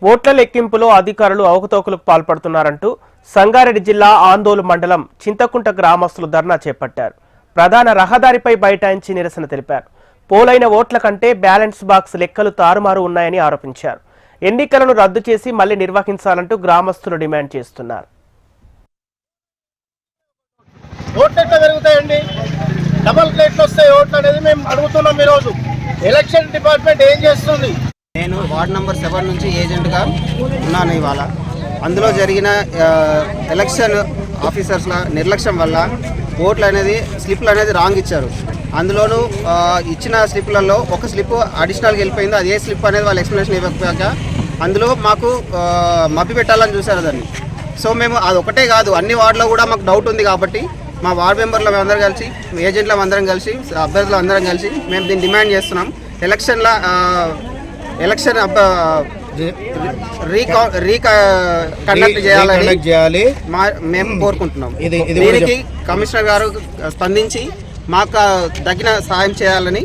ఓట్ల లెక్కింపులో అధికారులు అవకతవకలకు పాల్పడుతున్నారంటూ సంగారెడ్డి జిల్లా ఆందోళన మండలం చింతకుంట గ్రామస్తులు ధర్నా చేపట్టారు. ప్రధాన రహదారిపై బైఠాయించి నిరసన తెలిపారు. పోలైన ఓట్ల కంటే బ్యాలెన్స్ బాక్స్ లెక్కలు తారుమారు ఉన్నాయని ఆరోపించారు. ఎన్నికలను రద్దు చేసి మళ్లీ నిర్వహించాలంటూ గ్రామస్తులు డిమాండ్ చేస్తున్నారు. డబుల్ ప్లేట్లు వస్తాయి ఓట్లు అనేది మేము అడుగుతున్నాం. ఈరోజు ఎలక్షన్ డిపార్ట్మెంట్ ఏం చేస్తుంది? నేను వార్డ్ నెంబర్ 7 నుంచి ఏజెంట్గా ఉన్నాను. ఇవాళ అందులో జరిగిన ఎలక్షన్ ఆఫీసర్స్ల నిర్లక్ష్యం వల్ల ఓట్లు అనేది స్లిప్లు అనేది రాంగ్ ఇచ్చారు. అందులోనూ ఇచ్చిన స్లిప్లలో ఒక స్లిప్ అడిషనల్గా వెళ్ళిపోయింది. అది ఏ స్లిప్ అనేది వాళ్ళు ఎక్స్ప్లెనేషన్ ఇవ్వకపోయాక అందులో మాకు మభ్య పెట్టాలని చూశారు దాన్ని. సో మేము అది ఒకటే కాదు, అన్ని వార్డులో కూడా మాకు డౌట్ ఉంది కాబట్టి మా వార్డు మెంబర్లు అందరం కలిసి, ఏజెంట్లు అందరం కలిసి, అభ్యర్థులు అందరం కలిసి మేము దీన్ని డిమాండ్ చేస్తున్నాం. ఎలక్షన్ కండక్ట్ చేయాలని మేము కోరుకుంటున్నాం. దీనికి కమిషనర్ గారు స్పందించి మాకు తగిన సహాయం చేయాలని